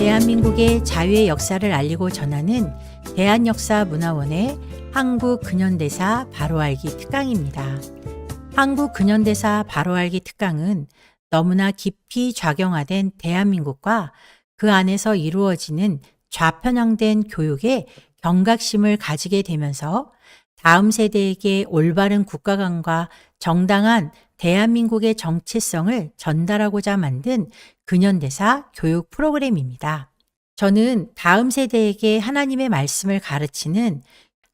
대한민국의 자유의 역사를 알리고 전하는 대한역사문화원의 한국근현대사 바로알기 특강입니다. 한국근현대사 바로알기 특강은 너무나 깊이 작용화된 대한민국과 그 안에서 이루어지는 좌편향된 교육에 경각심을 가지게 되면서 다음 세대에게 올바른 국가관과 정당한 대한민국의 정체성을 전달하고자 만든 근현대사 교육 프로그램입니다. 저는 다음 세대에게 하나님의 말씀을 가르치는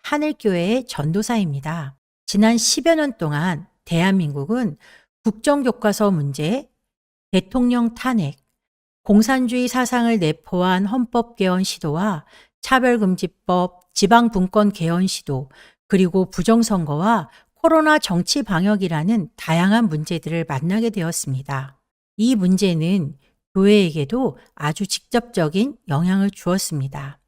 하늘교회의 전도사입니다. 지난 10여 년 동안 대한민국은 국정교과서 문제, 대통령 탄핵, 공산주의 사상을 내포한 헌법 개헌 시도와 차별금지법, 지방분권 개헌 시도, 그리고 부정선거와 코로나 정치 방역이라는 다양한 문제들을 만나게 되었습니다. 이 문제는 교회에게도 아주 직접적인 영향을 주었습니다.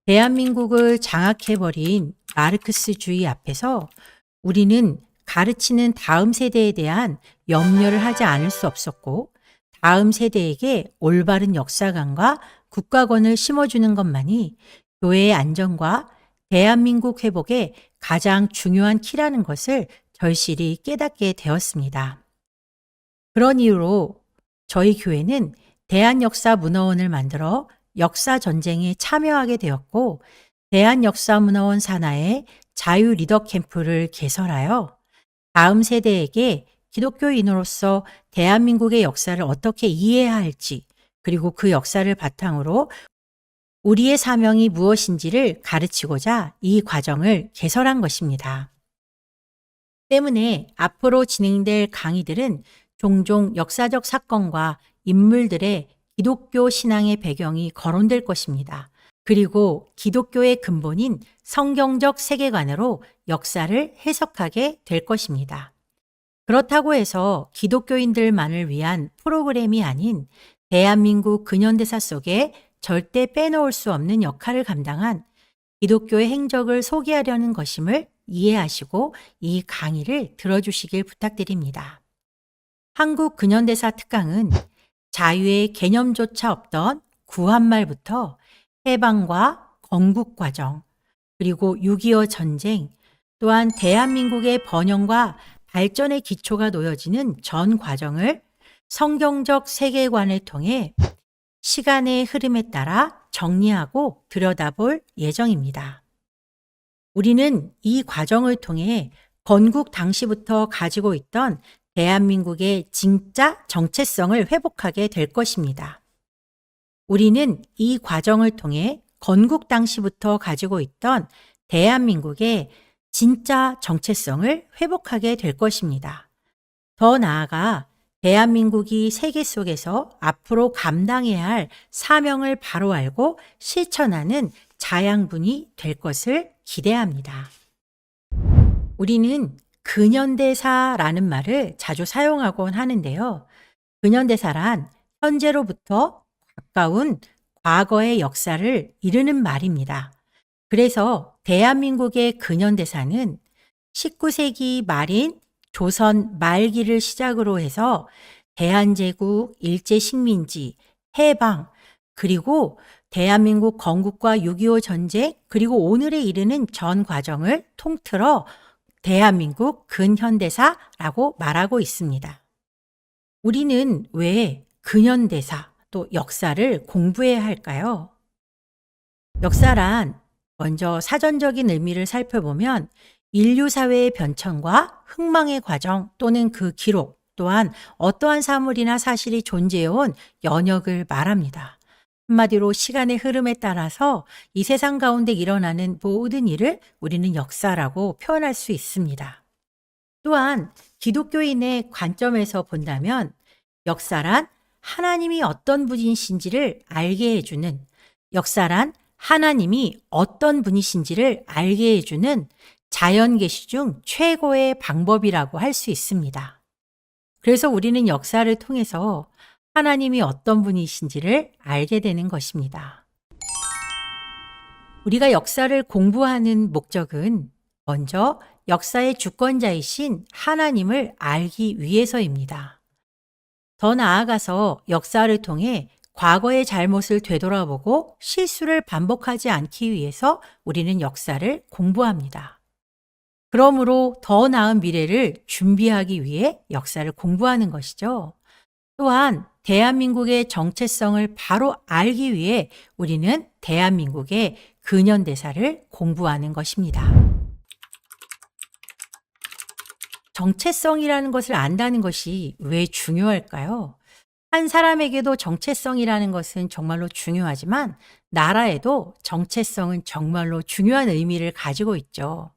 대한민국을 장악해버린 마르크스주의 앞에서 우리는 가르치는 다음 세대에 대한 염려를 하지 않을 수 없었고, 다음 세대에게 올바른 역사관과 국가관을 심어주는 것만이 교회의 안전과 대한민국 회복의 가장 중요한 키라는 것을 절실히 깨닫게 되었습니다. 그런 이유로 저희 교회는 대한역사문화원을 만들어 역사전쟁에 참여하게 되었고, 대한역사문화원 산하의 자유 리더 캠프를 개설하여 다음 세대에게 기독교인으로서 대한민국의 역사를 어떻게 이해해야 할지, 그리고 그 역사를 바탕으로 우리의 사명이 무엇인지를 가르치고자 이 과정을 개설한 것입니다. 때문에 앞으로 진행될 강의들은 종종 역사적 사건과 인물들의 기독교 신앙의 배경이 거론될 것입니다. 그리고 기독교의 근본인 성경적 세계관으로 역사를 해석하게 될 것입니다. 그렇다고 해서 기독교인들만을 위한 프로그램이 아닌 대한민국 근현대사 속에 절대 빼놓을 수 없는 역할을 감당한 기독교의 행적을 소개하려는 것임을 이해하시고 이 강의를 들어주시길 부탁드립니다. 한국 근현대사 특강은 자유의 개념조차 없던 구한말부터 해방과 건국 과정, 그리고 6.25 전쟁, 또한 대한민국의 번영과 발전의 기초가 놓여지는 전 과정을 성경적 세계관을 통해 시간의 흐름에 따라 정리하고 들여다볼 예정입니다. 우리는 이 과정을 통해 건국 당시부터 가지고 있던 대한민국의 진짜 정체성을 회복하게 될 것입니다. 우리는 이 과정을 통해 건국 당시부터 가지고 있던 대한민국의 진짜 정체성을 회복하게 될 것입니다. 더 나아가 대한민국이 세계 속에서 앞으로 감당해야 할 사명을 바로 알고 실천하는 자양분이 될 것을 기대합니다. 우리는 근현대사라는 말을 자주 사용하곤 하는데요. 근현대사란 현재로부터 가까운 과거의 역사를 이르는 말입니다. 그래서 대한민국의 근현대사는 19세기 말인 조선 말기를 시작으로 해서 대한제국, 일제식민지, 해방, 그리고 대한민국 건국과 6.25 전쟁, 그리고 오늘에 이르는 전 과정을 통틀어 대한민국 근현대사라고 말하고 있습니다. 우리는 왜 근현대사, 또 역사를 공부해야 할까요? 역사란 먼저 사전적인 의미를 살펴보면 인류 사회의 변천과 흥망의 과정 또는 그 기록, 또한 어떠한 사물이나 사실이 존재해온 연역을 말합니다. 한마디로 시간의 흐름에 따라서 이 세상 가운데 일어나는 모든 일을 우리는 역사라고 표현할 수 있습니다. 또한 기독교인의 관점에서 본다면 역사란 하나님이 어떤 분이신지를 알게 해주는, 역사란 하나님이 어떤 분이신지를 알게 해주는 자연계시 중 최고의 방법이라고 할 수 있습니다. 그래서 우리는 역사를 통해서 하나님이 어떤 분이신지를 알게 되는 것입니다. 우리가 역사를 공부하는 목적은 먼저 역사의 주권자이신 하나님을 알기 위해서입니다. 더 나아가서 역사를 통해 과거의 잘못을 되돌아보고 실수를 반복하지 않기 위해서 우리는 역사를 공부합니다. 그러므로 더 나은 미래를 준비하기 위해 역사를 공부하는 것이죠. 또한 대한민국의 정체성을 바로 알기 위해 우리는 대한민국의 근현대사를 공부하는 것입니다. 정체성이라는 것을 안다는 것이 왜 중요할까요? 한 사람에게도 정체성이라는 것은 정말로 중요하지만 나라에도 정체성은 정말로 중요한 의미를 가지고 있죠.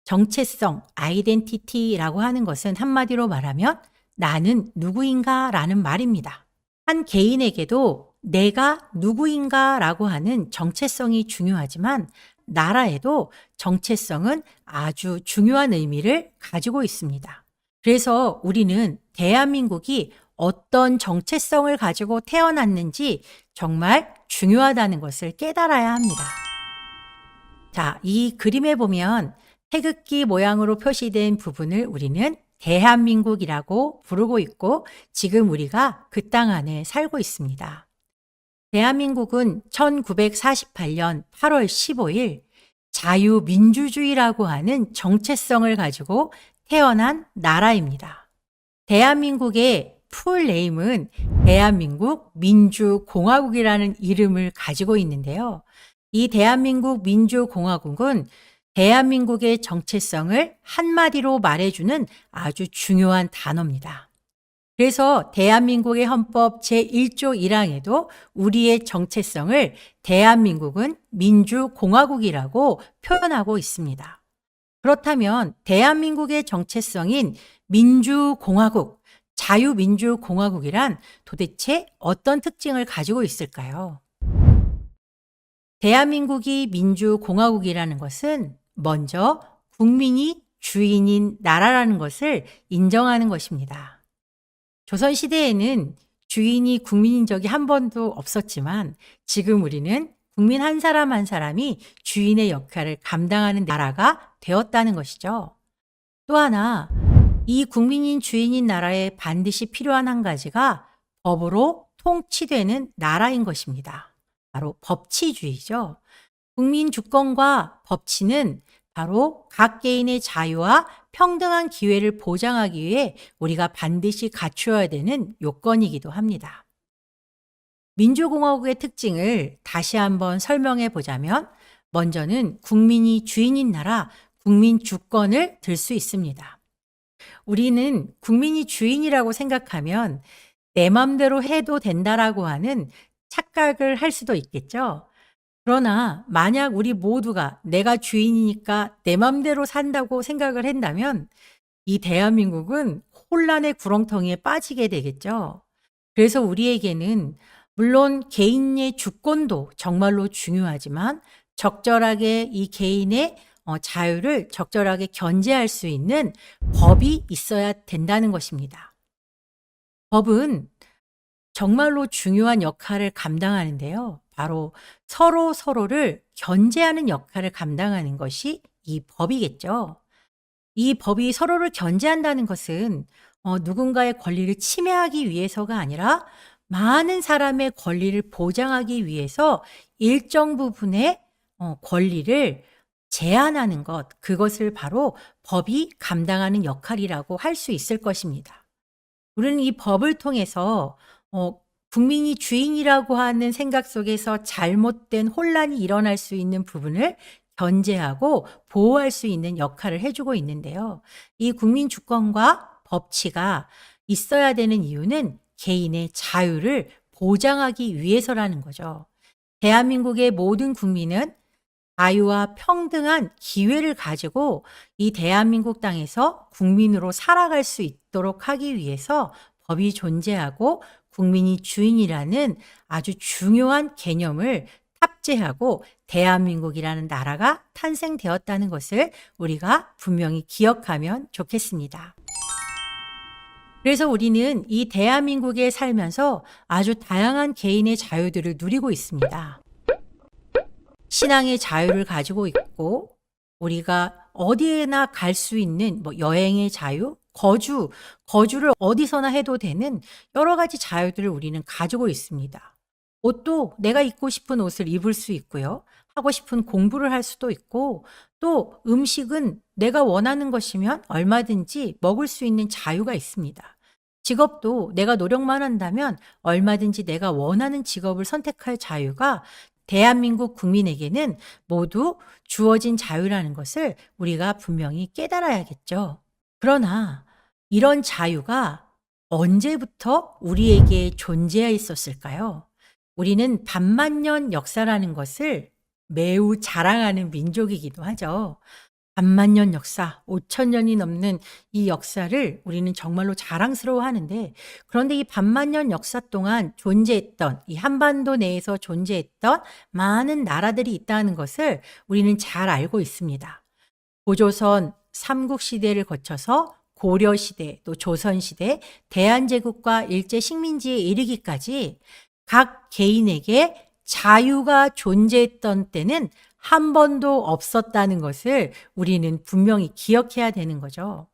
정체성, 아이덴티티라고 하는 것은 한마디로 말하면 나는 누구인가 라는 말입니다. 한 개인에게도 내가 누구인가 라고 하는 정체성이 중요하지만 나라에도 정체성은 아주 중요한 의미를 가지고 있습니다. 그래서 우리는 대한민국이 어떤 정체성을 가지고 태어났는지 정말 중요하다는 것을 깨달아야 합니다. 자, 이 그림에 보면 태극기 모양으로 표시된 부분을 우리는 대한민국이라고 부르고 있고 지금 우리가 그 땅 안에 살고 있습니다. 대한민국은 1948년 8월 15일 자유민주주의라고 하는 정체성을 가지고 태어난 나라입니다. 대한민국의 풀네임은 대한민국 민주공화국이라는 이름을 가지고 있는데요. 이 대한민국 민주공화국은 대한민국의 정체성을 한마디로 말해주는 아주 중요한 단어입니다. 그래서 대한민국의 헌법 제1조 1항에도 우리의 정체성을 대한민국은 민주공화국이라고 표현하고 있습니다. 그렇다면 대한민국의 정체성인 민주공화국, 자유민주공화국이란 도대체 어떤 특징을 가지고 있을까요? 대한민국이 민주공화국이라는 것은 먼저 국민이 주인인 나라라는 것을 인정하는 것입니다. 조선시대에는 주인이 국민인 적이 한 번도 없었지만 지금 우리는 국민 한 사람 한 사람이 주인의 역할을 감당하는 나라가 되었다는 것이죠. 또 하나, 이 국민인 주인인 나라에 반드시 필요한 한 가지가 법으로 통치되는 나라인 것입니다. 바로 법치주의죠. 국민 주권과 법치는 바로 각 개인의 자유와 평등한 기회를 보장하기 위해 우리가 반드시 갖추어야 되는 요건이기도 합니다. 민주공화국의 특징을 다시 한번 설명해 보자면 먼저는 국민이 주인인 나라, 국민 주권을 들 수 있습니다. 우리는 국민이 주인이라고 생각하면 내 맘대로 해도 된다라고 하는 착각을 할 수도 있겠죠. 그러나 만약 우리 모두가 내가 주인이니까 내 맘대로 산다고 생각을 한다면 이 대한민국은 혼란의 구렁텅이에 빠지게 되겠죠. 그래서 우리에게는 물론 개인의 주권도 정말로 중요하지만 적절하게 이 개인의 자유를 적절하게 견제할 수 있는 법이 있어야 된다는 것입니다. 법은 정말로 중요한 역할을 감당하는데요. 바로 서로를 견제하는 역할을 감당하는 것이 이 법이겠죠. 이 법이 서로를 견제한다는 것은 누군가의 권리를 침해하기 위해서가 아니라 많은 사람의 권리를 보장하기 위해서 일정 부분의 권리를 제한하는 것, 그것을 바로 법이 감당하는 역할이라고 할 수 있을 것입니다. 우리는 이 법을 통해서 국민이 주인이라고 하는 생각 속에서 잘못된 혼란이 일어날 수 있는 부분을 견제하고 보호할 수 있는 역할을 해주고 있는데요. 이 국민 주권과 법치가 있어야 되는 이유는 개인의 자유를 보장하기 위해서라는 거죠. 대한민국의 모든 국민은 자유와 평등한 기회를 가지고 이 대한민국 땅에서 국민으로 살아갈 수 있도록 하기 위해서 법이 존재하고 국민이 주인이라는 아주 중요한 개념을 탑재하고 대한민국이라는 나라가 탄생되었다는 것을 우리가 분명히 기억하면 좋겠습니다. 그래서 우리는 이 대한민국에 살면서 아주 다양한 개인의 자유들을 누리고 있습니다. 신앙의 자유를 가지고 있고 우리가 어디에나 갈 수 있는 뭐 여행의 자유, 거주를 어디서나 해도 되는 여러 가지 자유들을 우리는 가지고 있습니다. 옷도 내가 입고 싶은 옷을 입을 수 있고요. 하고 싶은 공부를 할 수도 있고, 또 음식은 내가 원하는 것이면 얼마든지 먹을 수 있는 자유가 있습니다. 직업도 내가 노력만 한다면 얼마든지 내가 원하는 직업을 선택할 자유가 대한민국 국민에게는 모두 주어진 자유라는 것을 우리가 분명히 깨달아야겠죠. 그러나 이런 자유가 언제부터 우리에게 존재해 있었을까요? 우리는 반만년 역사라는 것을 매우 자랑하는 민족이기도 하죠. 반만년 역사, 5,000년이 넘는 이 역사를 우리는 정말로 자랑스러워 하는데, 그런데 이 반만년 역사 동안 존재했던, 이 한반도 내에서 존재했던 많은 나라들이 있다는 것을 우리는 잘 알고 있습니다. 고조선 삼국시대를 거쳐서 고려시대, 또 조선시대, 대한제국과 일제식민지에 이르기까지 각 개인에게 자유가 존재했던 때는 한 번도 없었다는 것을 우리는 분명히 기억해야 되는 거죠.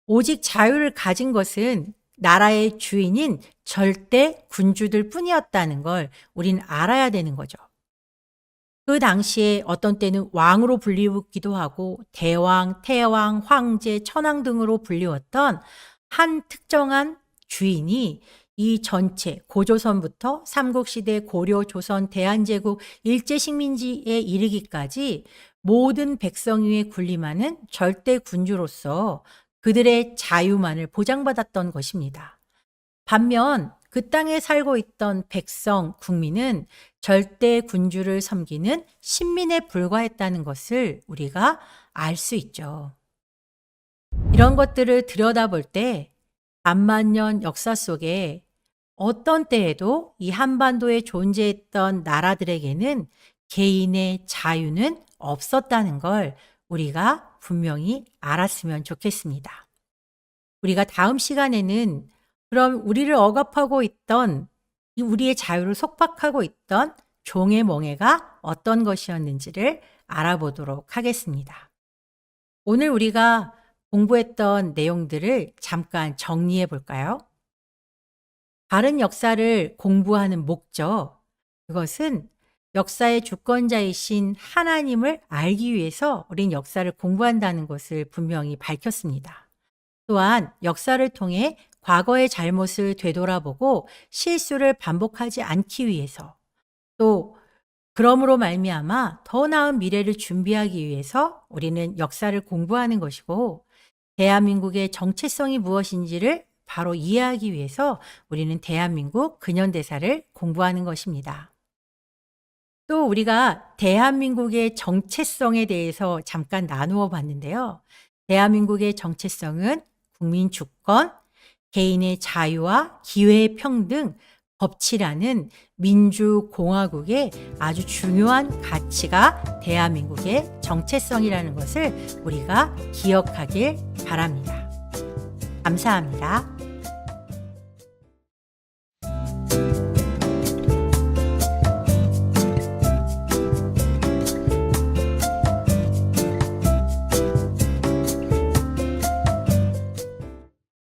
오직 자유를 가진 것은 나라의 주인인 절대 군주들 뿐이었다는 걸 우리는 알아야 되는 거죠. 그 당시에 어떤 때는 왕으로 불리우기도 하고 대왕, 태왕, 황제, 천황 등으로 불리웠던 한 특정한 주인이 이 전체 고조선부터 삼국시대, 고려, 조선, 대한제국, 일제식민지에 이르기까지 모든 백성 위에 군림하는 절대 군주로서 그들의 자유만을 보장받았던 것입니다. 반면 그 땅에 살고 있던 백성, 국민은 절대 군주를 섬기는 신민에 불과했다는 것을 우리가 알 수 있죠. 이런 것들을 들여다볼 때 반만년 역사 속에 어떤 때에도 이 한반도에 존재했던 나라들에게는 개인의 자유는 없었다는 걸 우리가 분명히 알았으면 좋겠습니다. 우리가 다음 시간에는 그럼 우리를 억압하고 있던, 이 우리의 자유를 속박하고 있던 종의 멍에가 어떤 것이었는지를 알아보도록 하겠습니다. 오늘 우리가 공부했던 내용들을 잠깐 정리해 볼까요? 바른 역사를 공부하는 목적, 그것은 역사의 주권자이신 하나님을 알기 위해서 우린 역사를 공부한다는 것을 분명히 밝혔습니다. 또한 역사를 통해 과거의 잘못을 되돌아보고 실수를 반복하지 않기 위해서, 또 그러므로 말미암아 더 나은 미래를 준비하기 위해서 우리는 역사를 공부하는 것이고, 대한민국의 정체성이 무엇인지를 바로 이해하기 위해서 우리는 대한민국 근현대사를 공부하는 것입니다. 또 우리가 대한민국의 정체성에 대해서 잠깐 나누어 봤는데요. 대한민국의 정체성은 국민 주권, 개인의 자유와 기회의 평등, 법치라는 민주공화국의 아주 중요한 가치가 대한민국의 정체성이라는 것을 우리가 기억하길 바랍니다. 감사합니다.